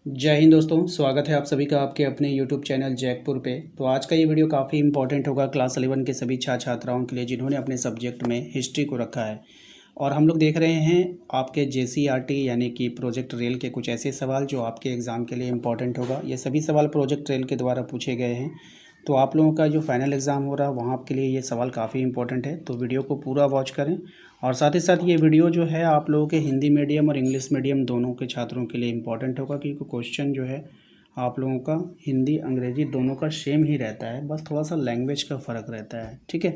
जय हिंद दोस्तों, स्वागत है आप सभी का आपके अपने यूट्यूब चैनल जैकपुर पे। तो आज का ये वीडियो काफ़ी इंपॉर्टेंट होगा क्लास 11 के सभी छात्र छात्राओं के लिए जिन्होंने अपने सब्जेक्ट में हिस्ट्री को रखा है। और हम लोग देख रहे हैं आपके JCRT यानी कि प्रोजेक्ट रेल के कुछ ऐसे सवाल जो आपके एग्ज़ाम के लिए इंपॉर्टेंट होगा। ये सभी सवाल प्रोजेक्ट रेल के द्वारा पूछे गए हैं। तो आप लोगों का जो फाइनल एग्ज़ाम हो रहा है वहाँ आपके लिए ये सवाल काफ़ी इंपॉर्टेंट है, तो वीडियो को पूरा वॉच करें। और साथ ही साथ ये वीडियो जो है आप लोगों के हिंदी मीडियम और इंग्लिश मीडियम दोनों के छात्रों के लिए इम्पॉर्टेंट होगा, क्योंकि क्वेश्चन जो है आप लोगों का हिंदी अंग्रेजी दोनों का सेम ही रहता है, बस थोड़ा सा लैंग्वेज का फ़र्क रहता है। ठीक है,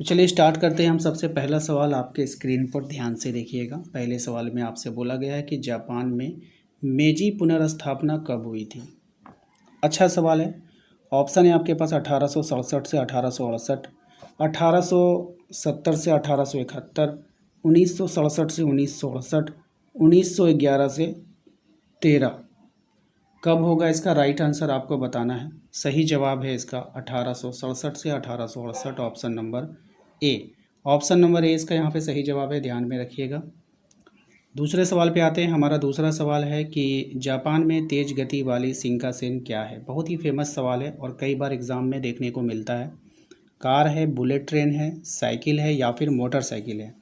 तो चलिए स्टार्ट करते हैं हम। सबसे पहला सवाल आपके स्क्रीन पर ध्यान से देखिएगा। पहले सवाल में आपसे बोला गया है कि जापान में मेजी पुनर्स्थापना कब हुई थी। अच्छा सवाल है। ऑप्शन है आपके पास 1867 से 1868, 1870 से 1871, 1967 से 1968, 1911 से 13। कब होगा इसका राइट आंसर आपको बताना है। सही जवाब है इसका 1867 से 1868, option number A. Option number A इसका यहाँ पे सही जवाब है, ध्यान में रखिएगा। दूसरे सवाल पे आते हैं। हमारा दूसरा सवाल है कि जापान में तेज गति वाली शिंकानसेन क्या है। बहुत ही फेमस सवाल है और कई बार एग्ज़ाम में देखने को मिलता है। कार है, बुलेट ट्रेन है, साइकिल है या फिर मोटरसाइकिल है।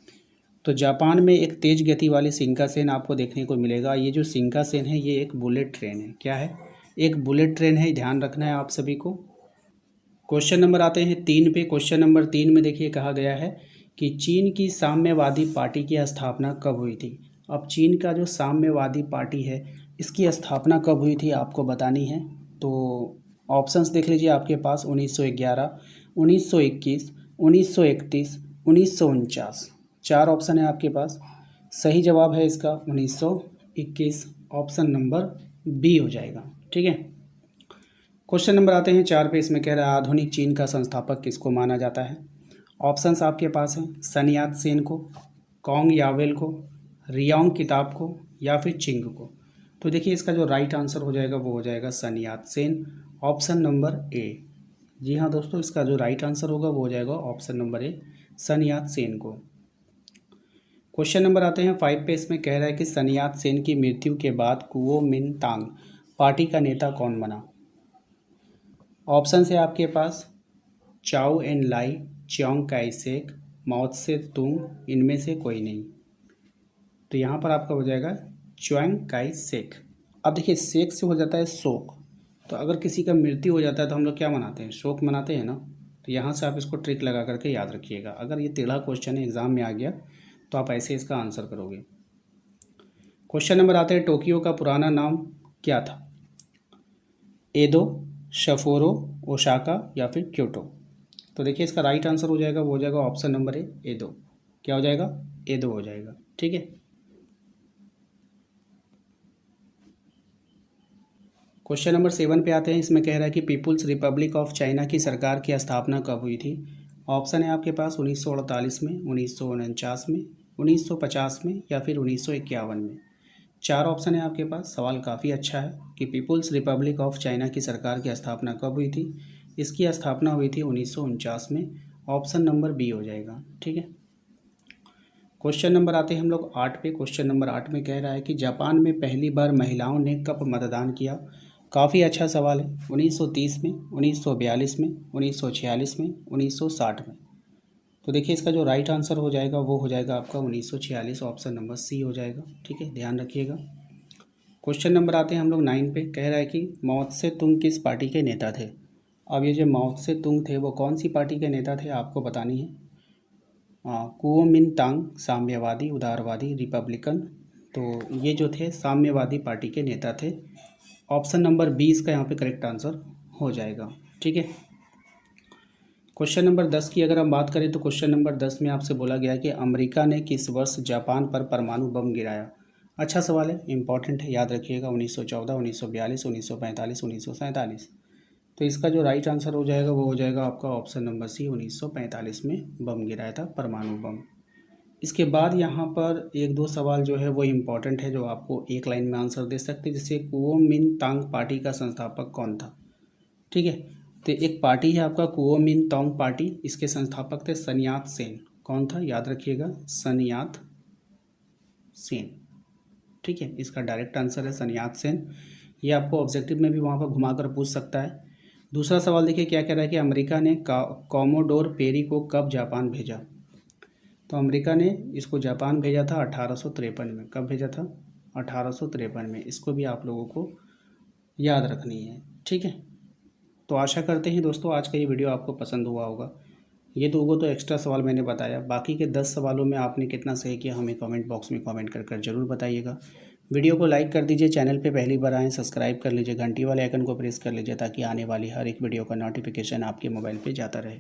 तो जापान में एक तेज गति वाली शिंकानसेन आपको देखने को मिलेगा। ये जो शिंकानसेन है ये एक बुलेट ट्रेन है। क्या है? एक बुलेट ट्रेन है, ध्यान रखना है आप सभी को। क्वेश्चन नंबर आते हैं 3 पे। क्वेश्चन नंबर 3 में देखिए कहा गया है कि चीन की साम्यवादी पार्टी की स्थापना कब हुई थी। अब चीन का जो साम्यवादी पार्टी है इसकी स्थापना कब हुई थी आपको बतानी है। तो ऑप्शंस देख लीजिए आपके पास 1911, 1921, 1931, 1949। 4 ऑप्शन है आपके पास। सही जवाब है इसका 1921, ऑप्शन नंबर बी हो जाएगा। ठीक है, क्वेश्चन नंबर आते हैं 4 पे। इसमें कह रहा है आधुनिक चीन का संस्थापक किसको माना जाता है। ऑप्शंस आपके पास हैं सन यात सेन को, कॉन्ग यावेल को, रियोंग किताब को या फिर चिंग को। तो देखिए इसका जो राइट आंसर हो जाएगा वो हो जाएगा सन यात सेन, ऑप्शन नंबर ए। जी हाँ दोस्तों, इसका जो राइट आंसर होगा वो हो जाएगा ऑप्शन नंबर ए, सन यात सेन को। क्वेश्चन नंबर आते हैं 5 पे। इसमें कह रहा है कि सन यात सेन की मृत्यु के बाद कुओमिंतांग पार्टी का नेता कौन बना। ऑप्शन है आपके पास चाओ एन लाई, चियांग काई शेक, माओ त्से तुंग, इनमें से कोई नहीं। तो यहाँ पर आपका हो जाएगा च्युआंग काई शेक। अब देखिए शेक से हो जाता है शोक, तो अगर किसी का मृत्यु हो जाता है तो हम लोग क्या मनाते हैं, शोक मनाते हैं ना। तो यहाँ से आप इसको ट्रिक लगा करके याद रखिएगा। अगर ये टेढ़ा क्वेश्चन है एग्जाम में आ गया तो आप ऐसे इसका आंसर करोगे। क्वेश्चन नंबर आते हैं टोक्यो का पुराना नाम क्या था। एदो, शफोरो, ओसाका या फिर क्योटो। तो देखिए इसका राइट आंसर हो जाएगा वो हो जाएगा ऑप्शन नंबर ए, एदो। क्या हो जाएगा? एदो हो जाएगा। ठीक है, क्वेश्चन नंबर 7 पे आते हैं। इसमें कह रहा है कि पीपुल्स रिपब्लिक ऑफ चाइना की सरकार की स्थापना कब हुई थी। ऑप्शन है आपके पास 1948 में, 1949 में, 1950 में या फिर 1951 में। 4 ऑप्शन है आपके पास। सवाल काफ़ी अच्छा है कि पीपुल्स रिपब्लिक ऑफ चाइना की सरकार की स्थापना कब हुई थी। इसकी स्थापना हुई थी 1949 में, ऑप्शन नंबर बी हो जाएगा। ठीक है, क्वेश्चन नंबर आते हैं हम लोग 8 पे। क्वेश्चन नंबर 8 में कह रहा है कि जापान में पहली बार महिलाओं ने कब मतदान किया। काफ़ी अच्छा सवाल है। 1930 में, 1942 में, 1946 में, 1960 में। तो देखिए इसका जो राइट आंसर हो जाएगा वो हो जाएगा आपका 1946, ऑप्शन नंबर सी हो जाएगा। ठीक है, ध्यान रखिएगा। क्वेश्चन नंबर आते हैं हम लोग 9 पे। कह रहा है कि माओ त्से तुंग किस पार्टी के नेता थे। अब ये जो माओ त्से तुंग थे वो कौन सी पार्टी के नेता थे आपको बतानी है। कुओमिंतांग साम्यवादी, उदारवादी, रिपब्लिकन। तो ये जो थे साम्यवादी पार्टी के नेता थे। ऑप्शन नंबर 20 का यहाँ पे करेक्ट आंसर हो जाएगा। ठीक है, क्वेश्चन नंबर 10 की अगर हम बात करें तो क्वेश्चन नंबर 10 में आपसे बोला गया कि अमेरिका ने किस वर्ष जापान पर परमाणु बम गिराया। अच्छा सवाल है, इंपॉर्टेंट है, याद रखिएगा। 1914, 1942, 1945, 1947। तो इसका जो राइट आंसर हो जाएगा वो हो जाएगा आपका ऑप्शन नंबर सी, 1945 में बम गिराया था, परमाणु बम। इसके बाद यहाँ पर एक दो सवाल जो है वो इम्पॉर्टेंट है जो आपको एक लाइन में आंसर दे सकते हैं। जैसे कुओमिंतांग पार्टी का संस्थापक कौन था। ठीक है, तो एक पार्टी है आपका कुओमिंतांग पार्टी, इसके संस्थापक थे सन यात सेन। कौन था? याद रखिएगा, सन यात सेन। ठीक है, इसका डायरेक्ट आंसर है सन यात सेन। ये आपको ऑब्जेक्टिव में भी वहाँ पर घुमा कर पूछ सकता है। दूसरा सवाल देखिए क्या कह रहा है कि अमेरिका ने कॉमोडोर पेरी को कब जापान भेजा। तो अमेरिका ने इसको जापान भेजा था 1853 में। कब भेजा था? 1853 में। इसको भी आप लोगों को याद रखनी है, ठीक है। तो आशा करते हैं दोस्तों आज का ये वीडियो आपको पसंद हुआ होगा। ये तो एक्स्ट्रा सवाल मैंने बताया, बाकी के 10 सवालों में आपने कितना सही किया हमें कमेंट बॉक्स में कमेंट कर ज़रूर बताइएगा। वीडियो को लाइक कर दीजिए, चैनल पे पहली बार आएँ सब्सक्राइब कर लीजिए, घंटी वाले आइकन को प्रेस कर लीजिए ताकि आने वाली हर एक वीडियो का नोटिफिकेशन आपके मोबाइल पे जाता रहे।